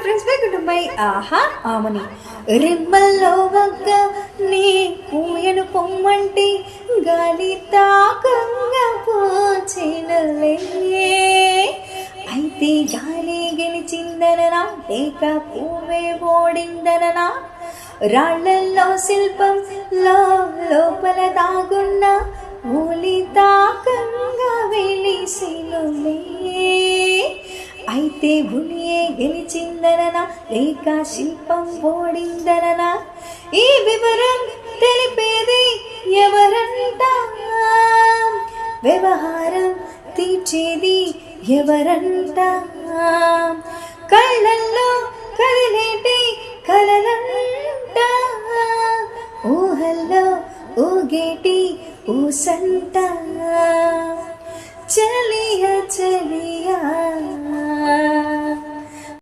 Friends, welcome to my ఆహా ఆమని. రిమ్మల్లో వగ్గ నీ పూయను పొమ్మంటే గాలి తాకంగా పోచినలే. అయితే గాలి గెలిచిందననా లేక పువ్వే ఓడిందననా? రాళ్ళల్లో శిల్పం లోపల దాగున్న ఊలి తాకంగా వెలిసినులే. అయితే ఉలియే గెలిచిందననా లేక శిల్పం ఓడిందననా? ఈ వివరం తెలిపేది ఎవరంట? వ్యవహారం తీర్చేది ఎవరంట? కళ్ళల్లో కదిలేటి కలలంట, ఊహల్లో ఊగేటి ఊసంట. చలియా చలియా